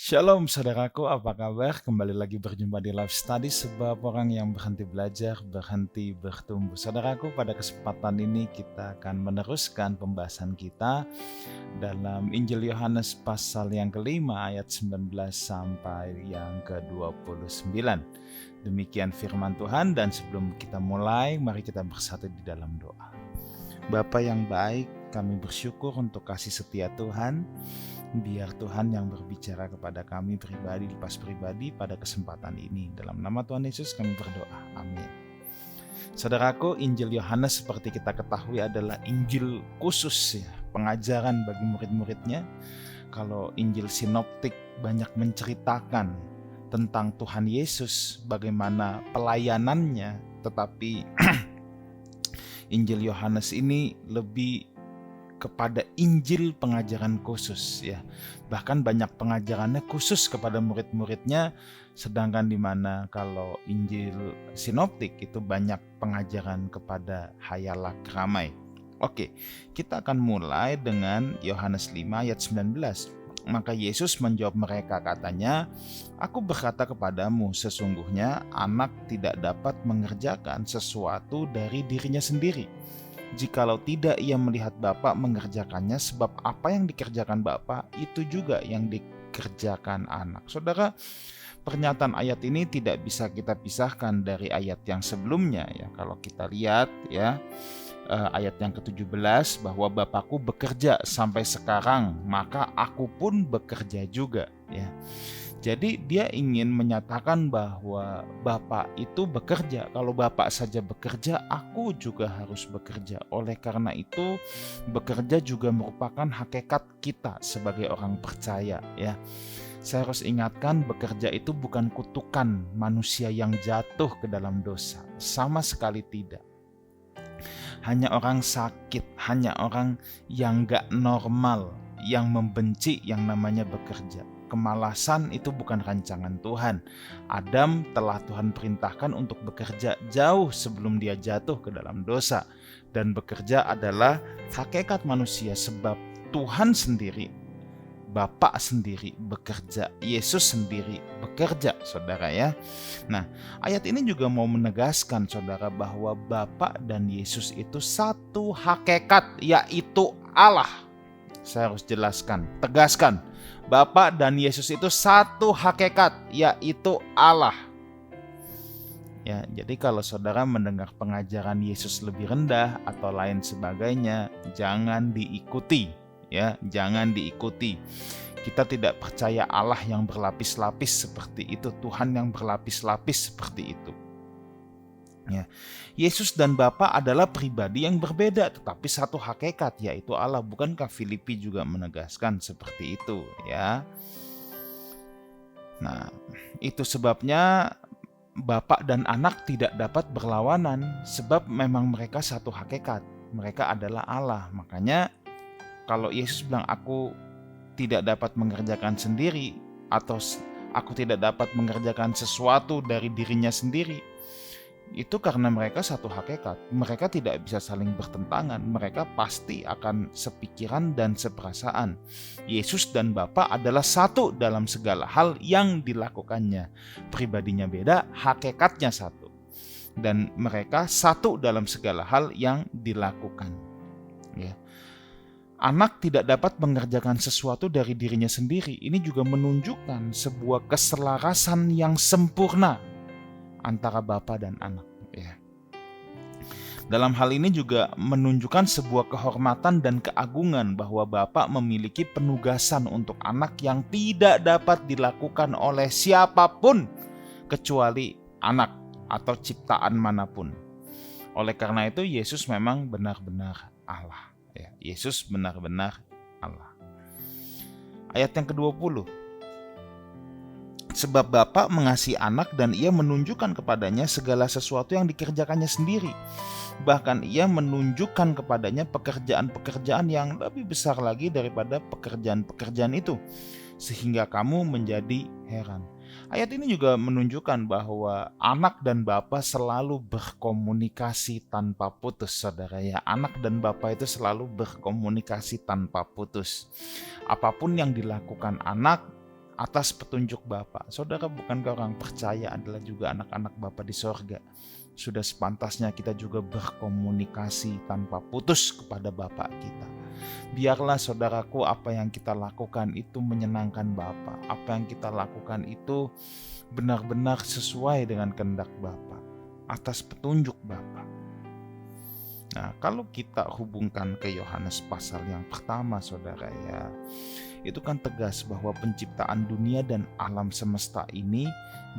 Shalom saudaraku, apa kabar? Kembali lagi berjumpa di Life Study, sebab orang yang berhenti belajar, berhenti bertumbuh. Saudaraku, pada kesempatan ini kita akan meneruskan pembahasan kita dalam Injil Yohanes pasal yang kelima ayat 19 sampai yang ke-29. Demikian firman Tuhan, dan sebelum kita mulai, mari kita bersatu di dalam doa. Bapa yang baik, kami bersyukur untuk kasih setia Tuhan. Biar Tuhan yang berbicara kepada kami pribadi lepas pribadi pada kesempatan ini. Dalam nama Tuhan Yesus kami berdoa. Amin. Saudaraku, Injil Yohanes seperti kita ketahui adalah Injil khusus ya, pengajaran bagi murid-muridnya. Kalau Injil sinoptik banyak menceritakan tentang Tuhan Yesus, bagaimana pelayanannya, tetapi Injil Yohanes ini lebih kepada Injil pengajaran khusus ya. Bahkan banyak pengajarannya khusus kepada murid-muridnya, sedangkan di mana kalau Injil sinoptik itu banyak pengajaran kepada hayalak ramai. Oke, kita akan mulai dengan Yohanes 5 ayat 19. Maka Yesus menjawab mereka, katanya, "Aku berkata kepadamu, sesungguhnya anak tidak dapat mengerjakan sesuatu dari dirinya sendiri, jikalau tidak ia melihat Bapa mengerjakannya, sebab apa yang dikerjakan Bapa itu juga yang dikerjakan anak." Saudara, pernyataan ayat ini tidak bisa kita pisahkan dari ayat yang sebelumnya ya. Kalau kita lihat ya, ayat yang ke-17, bahwa Bapakku bekerja sampai sekarang, maka aku pun bekerja juga ya. Jadi dia ingin menyatakan bahwa Bapa itu bekerja. Kalau Bapa saja bekerja, aku juga harus bekerja. Oleh karena itu, bekerja juga merupakan hakikat kita sebagai orang percaya ya. Saya harus ingatkan, bekerja itu bukan kutukan manusia yang jatuh ke dalam dosa. Sama sekali tidak. Hanya orang sakit, hanya orang yang gak normal, yang membenci yang namanya bekerja. Kemalasan itu bukan rancangan Tuhan. Adam telah Tuhan perintahkan untuk bekerja jauh sebelum dia jatuh ke dalam dosa. Dan bekerja adalah hakikat manusia, sebab Tuhan sendiri, Bapa sendiri bekerja, Yesus sendiri bekerja, saudara ya. Nah, ayat ini juga mau menegaskan saudara bahwa Bapa dan Yesus itu satu hakikat, yaitu Allah. Saya harus jelaskan, tegaskan. Bapa dan Yesus itu satu hakikat, yaitu Allah. Ya, jadi kalau saudara mendengar pengajaran Yesus lebih rendah atau lain sebagainya, jangan diikuti. Ya, jangan diikuti. Kita tidak percaya Allah yang berlapis-lapis seperti itu, Tuhan yang berlapis-lapis seperti itu. Ya, Yesus dan Bapa adalah pribadi yang berbeda, tetapi satu hakikat, yaitu Allah. Bukankah Filipi juga menegaskan seperti itu ya? Nah, itu sebabnya Bapa dan Anak tidak dapat berlawanan, sebab memang mereka satu hakikat. Mereka adalah Allah. Makanya kalau Yesus bilang, "Aku tidak dapat mengerjakan sendiri," atau "Aku tidak dapat mengerjakan sesuatu dari dirinya sendiri," itu karena mereka satu hakikat. Mereka tidak bisa saling bertentangan. Mereka pasti akan sepikiran dan seperasaan. Yesus dan Bapa adalah satu dalam segala hal yang dilakukannya. Pribadinya beda, hakikatnya satu. Dan mereka satu dalam segala hal yang dilakukan. Ya. Anak tidak dapat mengerjakan sesuatu dari dirinya sendiri. Ini juga menunjukkan sebuah keselarasan yang sempurna antara Bapa dan Anak ya. Dalam hal ini juga menunjukkan sebuah kehormatan dan keagungan bahwa Bapa memiliki penugasan untuk Anak yang tidak dapat dilakukan oleh siapapun kecuali Anak atau ciptaan manapun. Oleh karena itu Yesus memang benar-benar Allah ya. Yesus benar-benar Allah. Ayat yang ke-20. Sebab Bapa mengasihi Anak dan ia menunjukkan kepadanya segala sesuatu yang dikerjakannya sendiri. Bahkan ia menunjukkan kepadanya pekerjaan-pekerjaan yang lebih besar lagi daripada pekerjaan-pekerjaan itu, sehingga kamu menjadi heran. Ayat ini juga menunjukkan bahwa Anak dan Bapa selalu berkomunikasi tanpa putus, saudara ya. Anak dan Bapa itu selalu berkomunikasi tanpa putus. Apapun yang dilakukan Anak atas petunjuk Bapa. Saudara, bukankah orang percaya adalah juga anak-anak Bapa di sorga? Sudah sepantasnya kita juga berkomunikasi tanpa putus kepada Bapa kita. Biarlah saudaraku, apa yang kita lakukan itu menyenangkan Bapa. Apa yang kita lakukan itu benar-benar sesuai dengan kehendak Bapa, atas petunjuk Bapa. Nah, kalau kita hubungkan ke Yohanes pasal yang pertama, saudara, ya, itu kan tegas bahwa penciptaan dunia dan alam semesta ini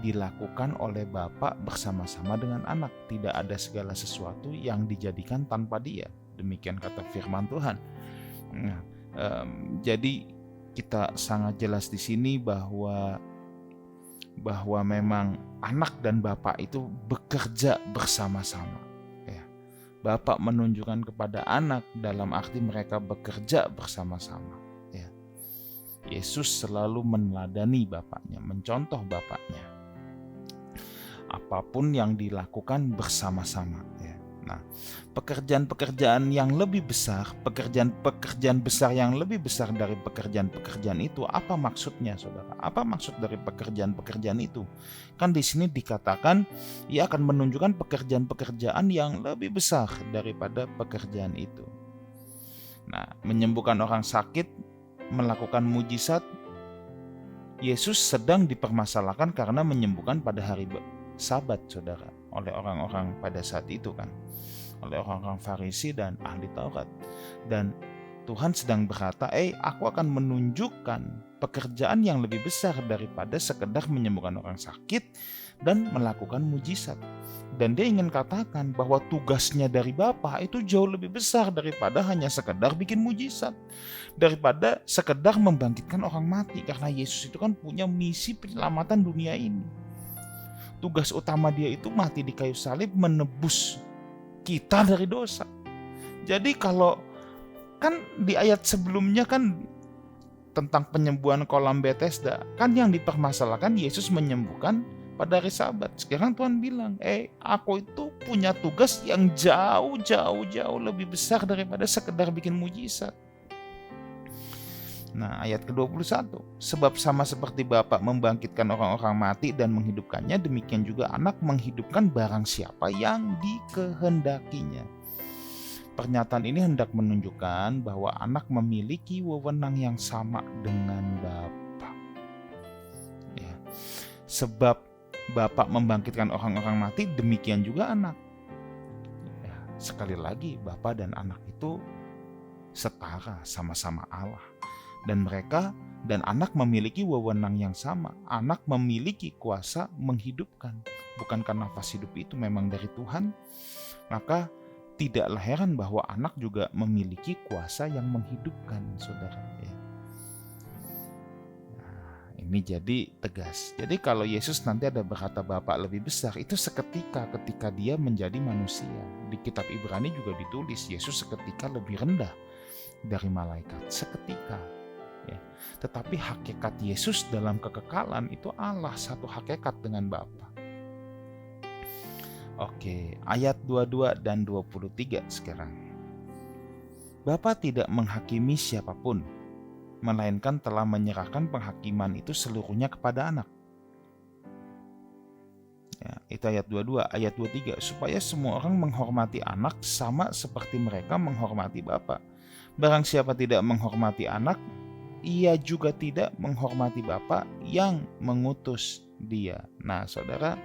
dilakukan oleh Bapa bersama-sama dengan Anak. Tidak ada segala sesuatu yang dijadikan tanpa Dia. Demikian kata firman Tuhan. Nah, jadi kita sangat jelas di sini bahwa memang Anak dan Bapa itu bekerja bersama-sama. Bapa menunjukkan kepada Anak dalam arti mereka bekerja bersama-sama. Ya. Yesus selalu meneladani Bapaknya, mencontoh Bapaknya. Apapun yang dilakukan bersama-sama. Ya. Nah, pekerjaan-pekerjaan yang lebih besar, pekerjaan-pekerjaan besar yang lebih besar dari pekerjaan-pekerjaan itu, apa maksudnya, saudara? Apa maksud dari pekerjaan-pekerjaan itu? Kan di sini dikatakan Ia akan menunjukkan pekerjaan-pekerjaan yang lebih besar daripada pekerjaan itu. Nah, menyembuhkan orang sakit, melakukan mujizat, Yesus sedang dipermasalahkan karena menyembuhkan pada hari Sabat, saudara, oleh orang-orang pada saat itu kan, oleh orang-orang Farisi dan ahli Taurat. Dan Tuhan sedang berkata, aku akan menunjukkan pekerjaan yang lebih besar daripada sekedar menyembuhkan orang sakit dan melakukan mujizat. Dan dia ingin katakan bahwa tugasnya dari Bapa itu jauh lebih besar daripada hanya sekedar bikin mujizat, daripada sekedar membangkitkan orang mati. Karena Yesus itu kan punya misi penyelamatan dunia ini. Tugas utama Dia itu mati di kayu salib, menebus kita dari dosa. Jadi kalau kan di ayat sebelumnya kan tentang penyembuhan kolam Bethesda, kan yang dipermasalahkan Yesus menyembuhkan pada hari Sabat. Sekarang Tuhan bilang, aku itu punya tugas yang jauh lebih besar daripada sekedar bikin mujizat. Nah, ayat ke-21, sebab sama seperti Bapa membangkitkan orang-orang mati dan menghidupkannya, demikian juga Anak menghidupkan barang siapa yang dikehendakinya. Pernyataan ini hendak menunjukkan bahwa Anak memiliki wewenang yang sama dengan Bapa. Ya. Sebab Bapa membangkitkan orang-orang mati, demikian juga Anak. Ya, sekali lagi, Bapa dan Anak itu setara, sama-sama Allah. Dan mereka dan Anak memiliki wewenang yang sama. Anak memiliki kuasa menghidupkan. Bukankah nafas hidup itu memang dari Tuhan? Maka tidaklah heran bahwa Anak juga memiliki kuasa yang menghidupkan, saudara. Nah, ini jadi tegas. Jadi kalau Yesus nanti ada berkata Bapa lebih besar, itu seketika ketika Dia menjadi manusia. Di kitab Ibrani juga ditulis Yesus seketika lebih rendah dari malaikat. Seketika. Ya. Tetapi hakikat Yesus dalam kekekalan itu Allah, satu hakikat dengan Bapa. Oke, ayat 22 dan 23 sekarang. Bapa tidak menghakimi siapapun, melainkan telah menyerahkan penghakiman itu seluruhnya kepada Anak. Ya, itu ayat 22, ayat 23, supaya semua orang menghormati Anak sama seperti mereka menghormati Bapa. Barang siapa tidak menghormati Anak, ia juga tidak menghormati Bapa yang mengutus Dia. Nah, saudara,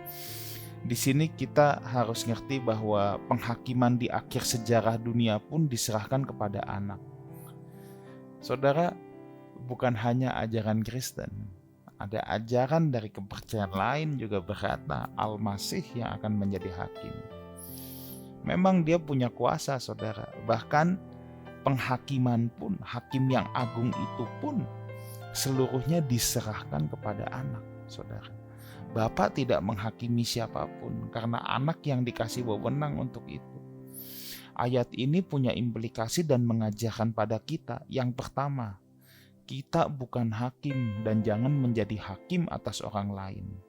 di sini kita harus ngerti bahwa penghakiman di akhir sejarah dunia pun diserahkan kepada Anak. Saudara, bukan hanya ajaran Kristen, ada ajaran dari kepercayaan lain juga berkata Al-Masih yang akan menjadi hakim. Memang Dia punya kuasa, saudara. Bahkan penghakiman pun, hakim yang agung itu pun seluruhnya diserahkan kepada Anak, saudara. Bapa tidak menghakimi siapapun karena Anak yang dikasih wewenang untuk itu. Ayat ini punya implikasi dan mengajarkan pada kita. Yang pertama, kita bukan hakim dan jangan menjadi hakim atas orang lain.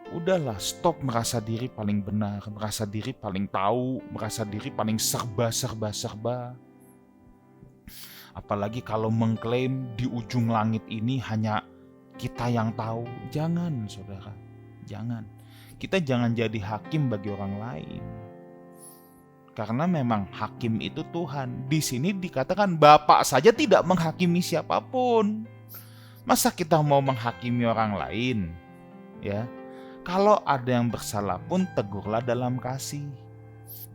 Udahlah, stop merasa diri paling benar, merasa diri paling tahu, merasa diri paling serba. Apalagi kalau mengklaim di ujung langit ini hanya kita yang tahu. Jangan, saudara. Jangan. Kita jangan jadi hakim bagi orang lain. Karena memang hakim itu Tuhan. Di sini dikatakan Bapa saja tidak menghakimi siapapun. Masa kita mau menghakimi orang lain? Ya. Kalau ada yang bersalah pun tegurlah dalam kasih.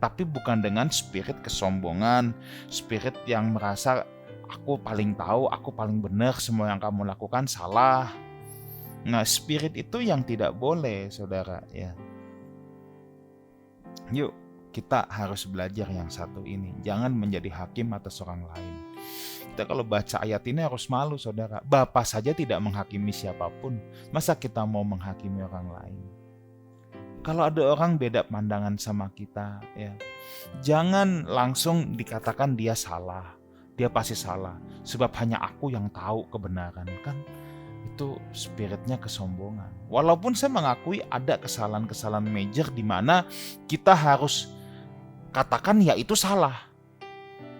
Tapi bukan dengan spirit kesombongan, spirit yang merasa aku paling tahu, aku paling benar, semua yang kamu lakukan salah. Nah, spirit itu yang tidak boleh, saudara, ya. Yuk, kita harus belajar yang satu ini. Jangan menjadi hakim atas orang lain. Kita kalau baca ayat ini harus malu, saudara. Bapa saja tidak menghakimi siapapun. Masa kita mau menghakimi orang lain? Kalau ada orang beda pandangan sama kita, ya, jangan langsung dikatakan dia salah. Dia pasti salah. Sebab hanya aku yang tahu kebenaran. Kan itu spiritnya kesombongan. Walaupun saya mengakui ada kesalahan-kesalahan major di mana kita harus katakan ya itu salah.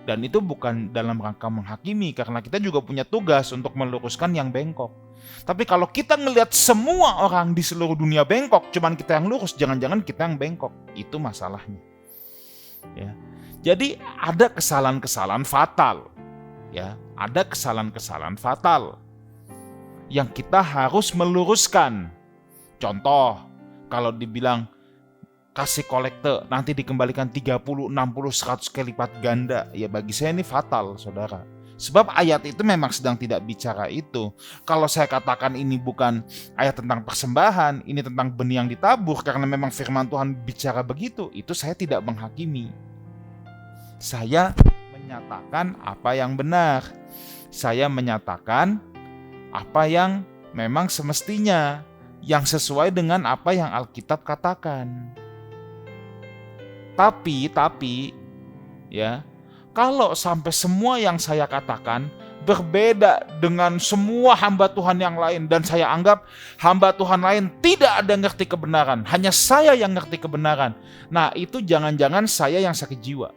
Dan itu bukan dalam rangka menghakimi, karena kita juga punya tugas untuk meluruskan yang bengkok. Tapi kalau kita ngelihat semua orang di seluruh dunia bengkok, cuman kita yang lurus, jangan-jangan kita yang bengkok. Itu masalahnya. Ya. Jadi ada kesalahan-kesalahan fatal. Ya, ada kesalahan-kesalahan fatal yang kita harus meluruskan. Contoh, kalau dibilang kasih kolekte nanti dikembalikan 30, 60, 100 kali lipat ganda, ya bagi saya ini fatal, saudara. Sebab ayat itu memang sedang tidak bicara itu. Kalau saya katakan ini bukan ayat tentang persembahan, ini tentang benih yang ditabur karena memang firman Tuhan bicara begitu, itu saya tidak menghakimi. Saya menyatakan apa yang benar. Saya menyatakan apa yang memang semestinya, yang sesuai dengan apa yang Alkitab katakan. Tapi ya, kalau sampai semua yang saya katakan berbeda dengan semua hamba Tuhan yang lain, dan saya anggap hamba Tuhan lain tidak ada yang ngerti kebenaran, hanya saya yang ngerti kebenaran. Nah, itu jangan-jangan saya yang sakit jiwa.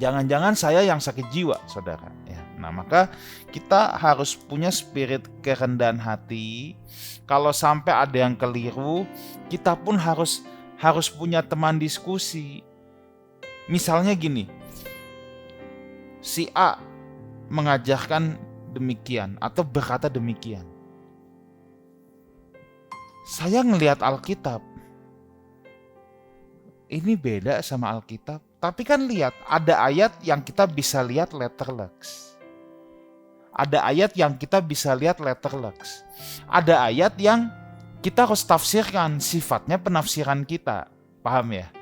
Jangan-jangan saya yang sakit jiwa, saudara. Ya. Nah, maka kita harus punya spirit kerendahan hati. Kalau sampai ada yang keliru, kita pun harus punya teman diskusi. Misalnya gini, si A mengajarkan demikian atau berkata demikian. Saya ngelihat Alkitab, ini beda sama Alkitab. Tapi kan lihat, ada ayat yang kita bisa lihat letterlux. Ada ayat yang kita bisa lihat letterlux. Ada ayat yang kita harus tafsirkan, sifatnya penafsiran kita. Paham ya?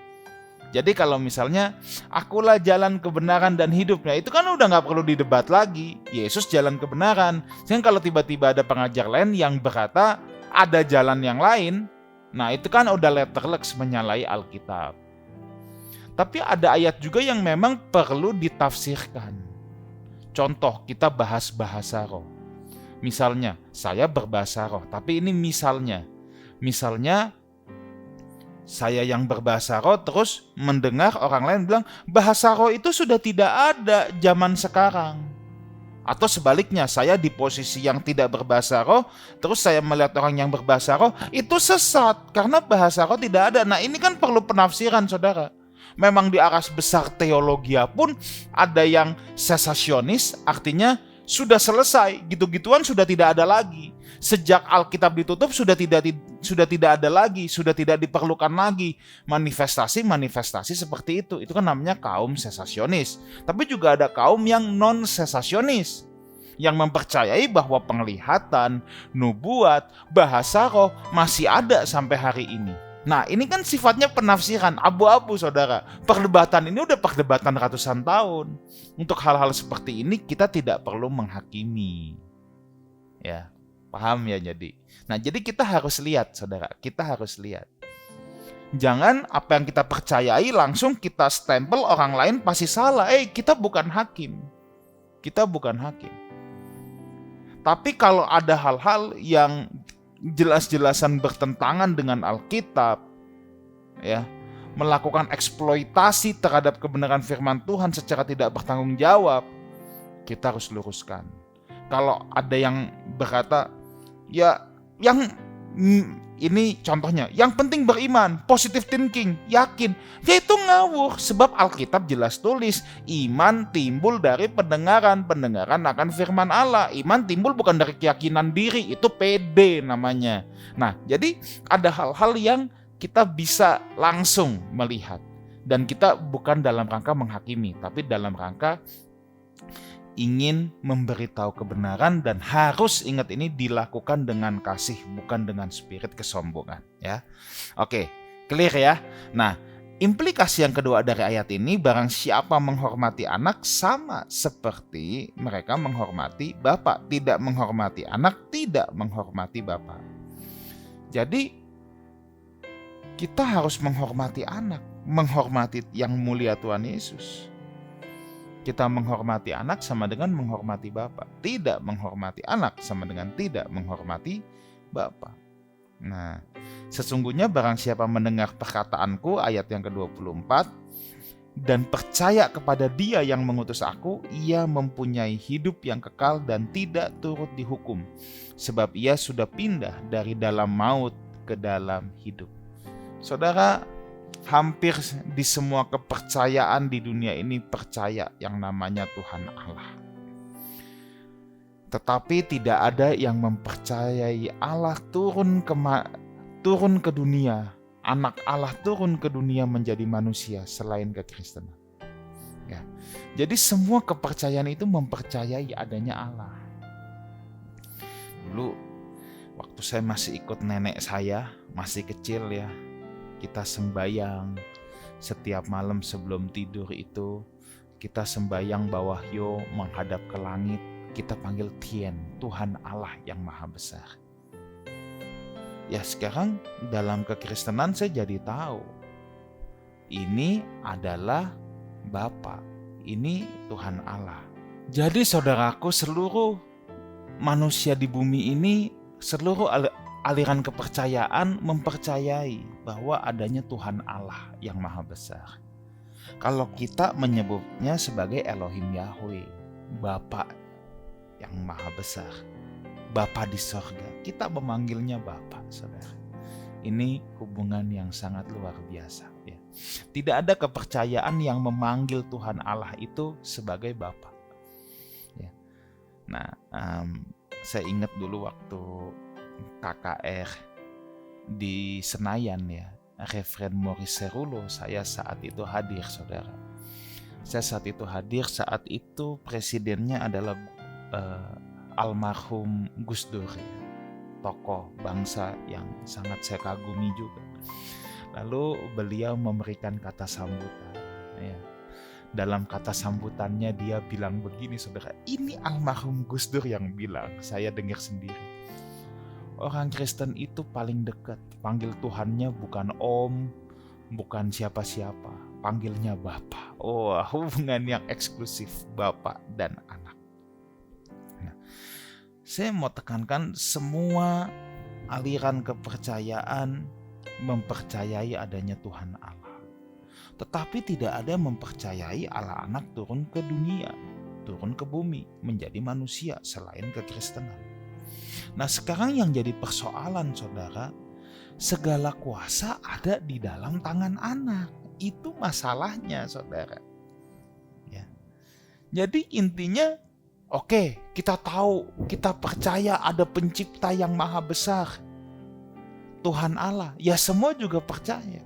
Jadi kalau misalnya akulah jalan kebenaran dan hidupnya, itu kan udah gak perlu didebat lagi. Yesus jalan kebenaran. Sehingga kalau tiba-tiba ada pengajar lain yang berkata ada jalan yang lain, nah itu kan udah letterlux menyalahi Alkitab. Tapi ada ayat juga yang memang perlu ditafsirkan. Contoh, kita bahas bahasa roh. Misalnya, saya berbahasa roh, tapi ini misalnya. Misalnya, saya yang berbahasa roh terus mendengar orang lain bilang, bahasa roh itu sudah tidak ada zaman sekarang. Atau sebaliknya, saya di posisi yang tidak berbahasa roh, terus saya melihat orang yang berbahasa roh, itu sesat, karena bahasa roh tidak ada. Nah, ini kan perlu penafsiran, saudara. Memang di aras besar teologia pun ada yang sesasionis, artinya sudah selesai, gitu-gituan sudah tidak ada lagi. Sejak Alkitab ditutup sudah tidak ada lagi, sudah tidak diperlukan lagi manifestasi seperti itu. Itu kan namanya kaum sesasionis. Tapi juga ada kaum yang non sesasionis, yang mempercayai bahwa penglihatan, nubuat, bahasa roh masih ada sampai hari ini. Nah, ini kan sifatnya penafsiran, abu-abu, saudara. Perdebatan ini udah perdebatan ratusan tahun. Untuk hal-hal seperti ini kita tidak perlu menghakimi. Ya, paham ya jadi. Nah, jadi kita harus lihat, saudara. Kita harus lihat. Jangan apa yang kita percayai langsung kita stempel orang lain pasti salah. Kita bukan hakim. Kita bukan hakim. Tapi kalau ada hal-hal yang jelas-jelasan bertentangan dengan Alkitab, ya, melakukan eksploitasi terhadap kebenaran firman Tuhan secara tidak bertanggung jawab, kita harus luruskan. Kalau ada yang berkata, ya yang ini contohnya, yang penting beriman, positive thinking, yakin. Ya itu ngawur, sebab Alkitab jelas tulis, iman timbul dari pendengaran, pendengaran akan firman Allah. Iman timbul bukan dari keyakinan diri, itu pede namanya. Nah, jadi ada hal-hal yang kita bisa langsung melihat. Dan kita bukan dalam rangka menghakimi, tapi dalam rangka ingin memberitahu kebenaran, dan harus ingat ini dilakukan dengan kasih, bukan dengan spirit kesombongan, ya. Oke, clear ya. Nah, implikasi yang kedua dari ayat ini, barang siapa menghormati anak sama seperti mereka menghormati Bapa. Tidak menghormati anak, tidak menghormati Bapa. Jadi kita harus menghormati anak, menghormati yang mulia Tuhan Yesus. Kita menghormati anak sama dengan menghormati Bapa. Tidak menghormati anak sama dengan tidak menghormati Bapa. Nah, sesungguhnya barang siapa mendengar perkataanku, ayat yang ke-24, dan percaya kepada Dia yang mengutus aku, ia mempunyai hidup yang kekal dan tidak turut dihukum, sebab ia sudah pindah dari dalam maut ke dalam hidup. Saudara, hampir di semua kepercayaan di dunia ini percaya yang namanya Tuhan Allah. Tetapi tidak ada yang mempercayai Allah turun ke dunia, anak Allah turun ke dunia menjadi manusia selain kekristenan. Ya. Jadi semua kepercayaan itu mempercayai adanya Allah. Dulu waktu saya masih ikut nenek saya, masih kecil ya, kita sembayang setiap malam sebelum tidur itu, kita sembayang bawah Yo menghadap ke langit, kita panggil Tien, Tuhan Allah yang Maha Besar. Ya sekarang dalam kekristenan saya jadi tahu, ini adalah Bapa, ini Tuhan Allah. Jadi saudaraku, seluruh manusia di bumi ini, seluruh aliran kepercayaan mempercayai bahwa adanya Tuhan Allah yang Maha Besar. Kalau kita menyebutnya sebagai Elohim Yahweh, Bapa yang Maha Besar, Bapa di sorga, kita memanggilnya Bapa, saudara. Ini hubungan yang sangat luar biasa. Ya. Tidak ada kepercayaan yang memanggil Tuhan Allah itu sebagai Bapa. Ya. Nah, saya ingat dulu waktu KKR di Senayan ya, Reverend Maurice Serulo, saya saat itu hadir, saudara. Saya saat itu hadir, saat itu presidennya adalah almarhum Gus Dur, tokoh bangsa yang sangat saya kagumi juga. Lalu beliau memberikan kata sambutan. Ya. Dalam kata sambutannya dia bilang begini, saudara, ini almarhum Gus Dur yang bilang, saya dengar sendiri. Orang Kristen itu paling dekat, panggil Tuhannya bukan Om, bukan siapa-siapa, panggilnya Bapa. Oh, hubungan yang eksklusif Bapa dan anak. Nah, saya mau tekankan semua aliran kepercayaan mempercayai adanya Tuhan Allah. Tetapi tidak ada yang mempercayai Allah anak turun ke dunia, turun ke bumi, menjadi manusia selain kekristenan. Nah sekarang yang jadi persoalan, saudara, segala kuasa ada di dalam tangan anak. Itu masalahnya, saudara. Ya. Jadi intinya, oke, kita tahu, kita percaya ada pencipta yang maha besar, Tuhan Allah. Ya semua juga percaya.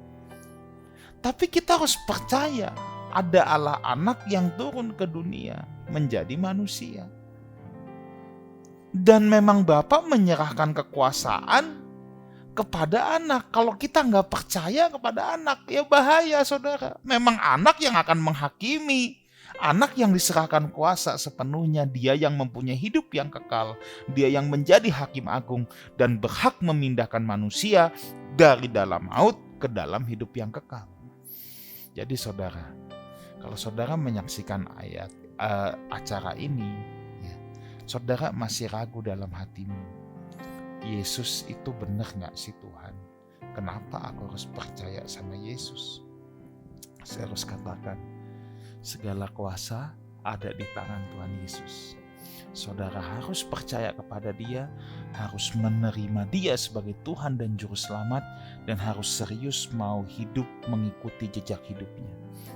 Tapi kita harus percaya ada Allah anak yang turun ke dunia menjadi manusia. Dan memang Bapa menyerahkan kekuasaan kepada anak. Kalau kita nggak percaya kepada anak, ya bahaya, saudara. Memang anak yang akan menghakimi, anak yang diserahkan kuasa sepenuhnya, dia yang mempunyai hidup yang kekal, dia yang menjadi hakim agung dan berhak memindahkan manusia dari dalam maut ke dalam hidup yang kekal. Jadi saudara, kalau saudara menyaksikan acara ini, saudara masih ragu dalam hatimu, Yesus itu benar gak sih Tuhan? Kenapa aku harus percaya sama Yesus? Saya harus katakan, segala kuasa ada di tangan Tuhan Yesus. Saudara harus percaya kepada Dia, harus menerima Dia sebagai Tuhan dan Juru Selamat, dan harus serius mau hidup mengikuti jejak hidupnya.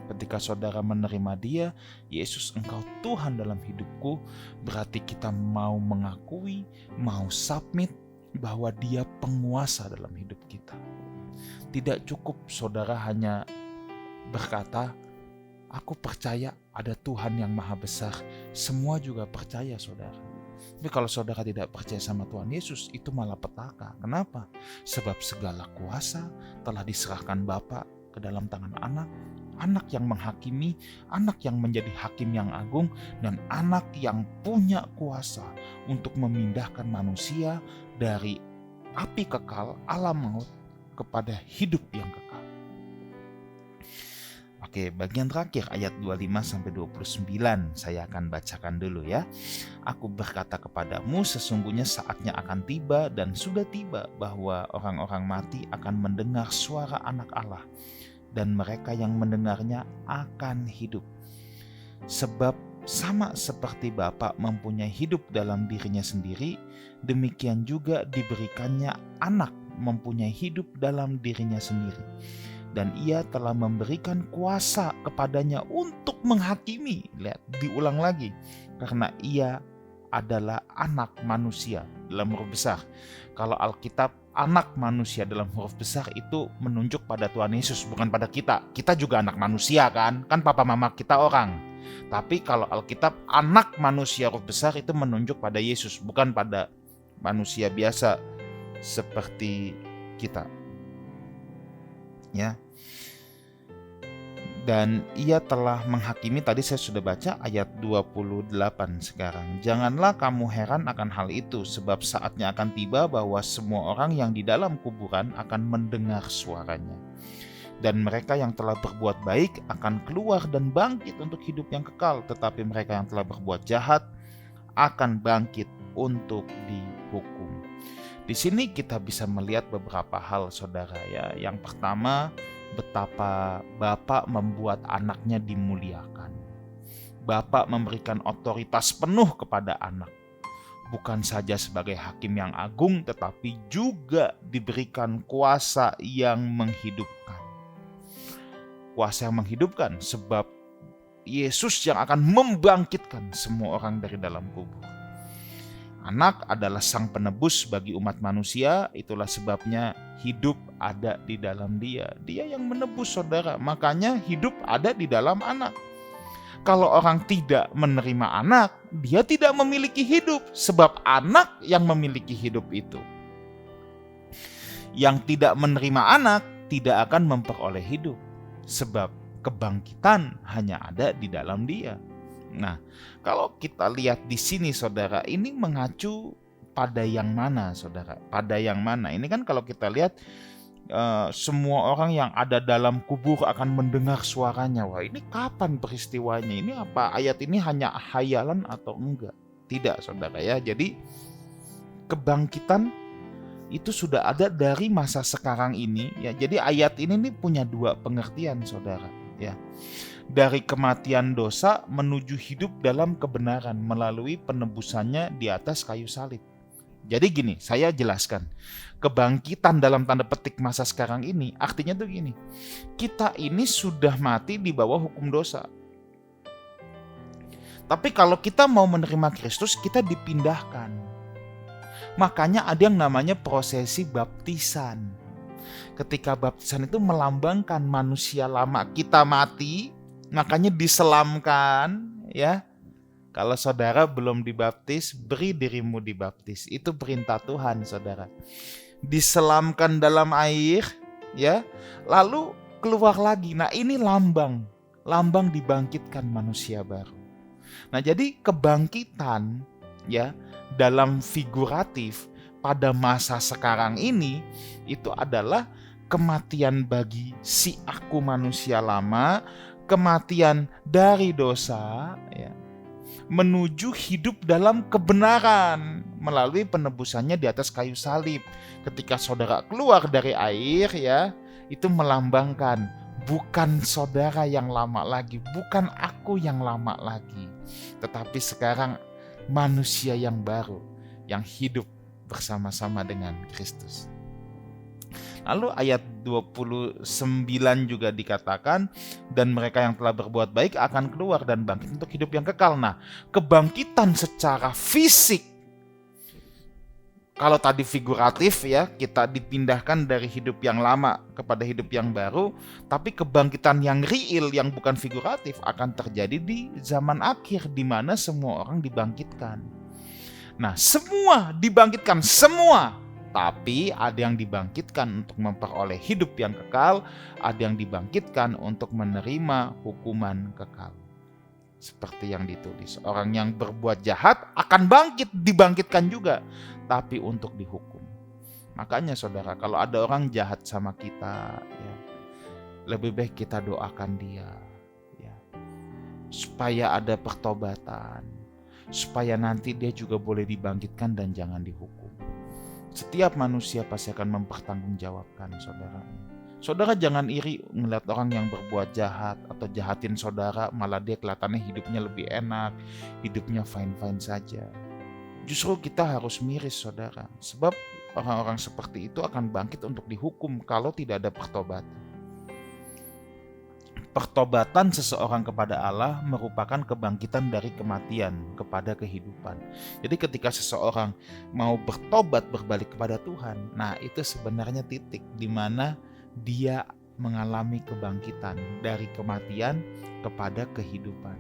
Ketika saudara menerima Dia, Yesus engkau Tuhan dalam hidupku, berarti kita mau mengakui, mau submit bahwa Dia penguasa dalam hidup kita. Tidak cukup saudara hanya berkata, aku percaya ada Tuhan yang maha besar. Semua juga percaya saudara. Tapi kalau saudara tidak percaya sama Tuhan Yesus, itu malah petaka. Kenapa? Sebab segala kuasa telah diserahkan Bapa ke dalam tangan anak. Anak yang menghakimi, anak yang menjadi hakim yang agung, dan anak yang punya kuasa untuk memindahkan manusia dari api kekal alam maut kepada hidup yang kekal. Oke, bagian terakhir ayat 25-29 saya akan bacakan dulu ya. Aku berkata kepadamu, sesungguhnya saatnya akan tiba dan sudah tiba bahwa orang-orang mati akan mendengar suara Anak Allah, dan mereka yang mendengarnya akan hidup. Sebab sama seperti Bapa mempunyai hidup dalam dirinya sendiri, demikian juga diberikannya Anak mempunyai hidup dalam dirinya sendiri. Dan Ia telah memberikan kuasa kepadanya untuk menghakimi. Lihat, diulang lagi. Karena Ia adalah anak manusia dalam huruf besar. Kalau Alkitab anak manusia dalam huruf besar itu menunjuk pada Tuhan Yesus, bukan pada kita. Kita juga anak manusia kan papa mama kita orang. Tapi kalau Alkitab anak manusia huruf besar itu menunjuk pada Yesus, bukan pada manusia biasa seperti kita. Ya. Dan Ia telah menghakimi, tadi saya sudah baca ayat 28 sekarang. Janganlah kamu heran akan hal itu, sebab saatnya akan tiba bahwa semua orang yang di dalam kuburan akan mendengar suaranya. Dan mereka yang telah berbuat baik akan keluar dan bangkit untuk hidup yang kekal, tetapi mereka yang telah berbuat jahat akan bangkit untuk dihukum. Di sini kita bisa melihat beberapa hal saudara ya. Yang pertama, betapa Bapa membuat anaknya dimuliakan. Bapa memberikan otoritas penuh kepada anak. Bukan saja sebagai hakim yang agung, tetapi juga diberikan kuasa yang menghidupkan. Kuasa yang menghidupkan sebab Yesus yang akan membangkitkan semua orang dari dalam kubur. Anak adalah sang penebus bagi umat manusia, itulah sebabnya hidup ada di dalam Dia. Dia yang menebus saudara, makanya hidup ada di dalam anak. Kalau orang tidak menerima anak, dia tidak memiliki hidup, sebab anak yang memiliki hidup itu. Yang tidak menerima anak tidak akan memperoleh hidup, sebab kebangkitan hanya ada di dalam Dia. Nah, kalau kita lihat di sini saudara, ini mengacu pada yang mana saudara? Pada yang mana? Ini kan kalau kita lihat semua orang yang ada dalam kubur akan mendengar suaranya. Wah, ini kapan peristiwanya? Ini apa ayat ini hanya hayalan atau enggak? Tidak saudara ya. Jadi kebangkitan itu sudah ada dari masa sekarang ini ya. Jadi ayat ini nih punya dua pengertian saudara ya. Dari kematian dosa menuju hidup dalam kebenaran melalui penebusannya di atas kayu salib. Jadi gini, saya jelaskan. Kebangkitan dalam tanda petik masa sekarang ini, artinya tuh gini. Kita ini sudah mati di bawah hukum dosa. Tapi kalau kita mau menerima Kristus, kita dipindahkan. Makanya ada yang namanya prosesi baptisan. Ketika baptisan itu melambangkan manusia lama kita mati, makanya diselamkan ya. Kalau saudara belum dibaptis, beri dirimu dibaptis. Itu perintah Tuhan saudara. Diselamkan dalam air ya, lalu keluar lagi. Nah, ini lambang dibangkitkan manusia baru. Nah, jadi kebangkitan ya dalam figuratif pada masa sekarang ini itu adalah kematian bagi si aku manusia lama, kematian dari dosa ya, menuju hidup dalam kebenaran melalui penebusannya di atas kayu salib. Ketika saudara keluar dari air ya, itu melambangkan bukan saudara yang lama lagi, bukan aku yang lama lagi, tetapi sekarang manusia yang baru, yang hidup bersama-sama dengan Kristus. Lalu ayat 29 juga dikatakan, dan mereka yang telah berbuat baik akan keluar dan bangkit untuk hidup yang kekal. Nah, kebangkitan secara fisik, kalau tadi figuratif ya, kita dipindahkan dari hidup yang lama kepada hidup yang baru, tapi kebangkitan yang real, yang bukan figuratif, akan terjadi di zaman akhir, di mana semua orang dibangkitkan. Nah, semua dibangkitkan, semua. Tapi ada yang dibangkitkan untuk memperoleh hidup yang kekal, ada yang dibangkitkan untuk menerima hukuman kekal. Seperti yang ditulis, orang yang berbuat jahat akan dibangkitkan juga, tapi untuk dihukum. Makanya saudara, kalau ada orang jahat sama kita, ya, lebih baik kita doakan dia, ya, supaya ada pertobatan, supaya nanti dia juga boleh dibangkitkan dan jangan dihukum. Setiap manusia pasti akan mempertanggungjawabkan saudara. Saudara jangan iri melihat orang yang berbuat jahat atau jahatin saudara, malah dia kelihatannya hidupnya lebih enak, hidupnya fine-fine saja. Justru kita harus miris saudara, sebab orang-orang seperti itu akan bangkit untuk dihukum kalau tidak ada pertobatan. Pertobatan seseorang kepada Allah merupakan kebangkitan dari kematian kepada kehidupan. Jadi ketika seseorang mau bertobat, berbalik kepada Tuhan, nah itu sebenarnya titik di mana dia mengalami kebangkitan dari kematian kepada kehidupan.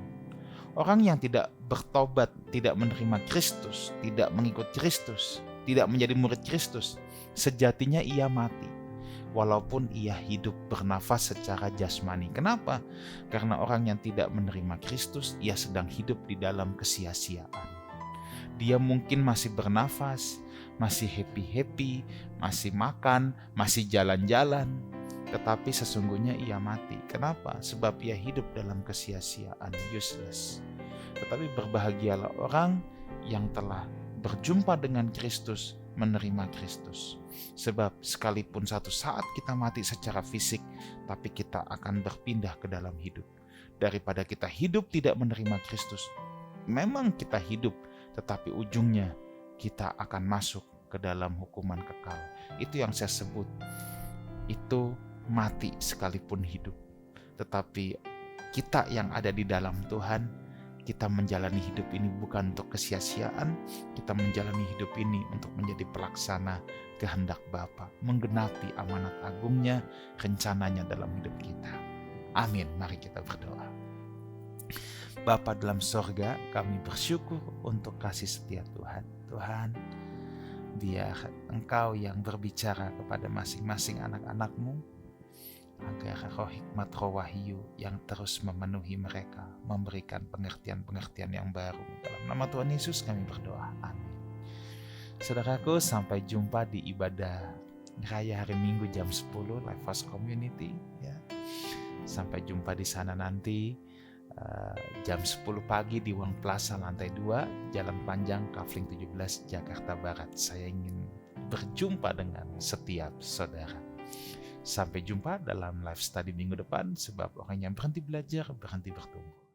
Orang yang tidak bertobat, tidak menerima Kristus, tidak mengikut Kristus, tidak menjadi murid Kristus, sejatinya ia mati. Walaupun ia hidup bernafas secara jasmani. Kenapa? Karena orang yang tidak menerima Kristus, ia sedang hidup di dalam kesia-siaan. Dia mungkin masih bernafas, masih happy-happy, masih makan, masih jalan-jalan, tetapi sesungguhnya ia mati. Kenapa? Sebab ia hidup dalam kesia-siaan, useless. Tetapi berbahagialah orang yang telah berjumpa dengan Kristus, menerima Kristus. Sebab sekalipun satu saat kita mati secara fisik, tapi kita akan berpindah ke dalam hidup. Daripada kita hidup tidak menerima Kristus, memang kita hidup, tetapi ujungnya kita akan masuk ke dalam hukuman kekal. Itu yang saya sebut, itu mati sekalipun hidup. Tetapi kita yang ada di dalam Tuhan, kita menjalani hidup ini bukan untuk kesia-siaan, kita menjalani hidup ini untuk menjadi pelaksana kehendak Bapa, menggenapi amanat agungnya, rencananya dalam hidup kita. Amin. Mari kita berdoa. Bapa dalam sorga, kami bersyukur untuk kasih setia Tuhan. Tuhan, biar Engkau yang berbicara kepada masing-masing anak-anak-Mu, agar roh hikmat, roh wahyu yang terus memenuhi mereka, memberikan pengertian-pengertian yang baru. Dalam nama Tuhan Yesus kami berdoa. Amin. Saudaraku, sampai jumpa di ibadah Raya hari Minggu jam 10 Life House Community. Ya. Sampai jumpa di sana nanti jam 10 pagi di Wang Plaza lantai 2, Jalan Panjang, Kafling 17, Jakarta Barat. Saya ingin berjumpa dengan setiap saudara. Sampai jumpa dalam live study minggu depan, sebab orang yang berhenti belajar, berhenti bertumbuh.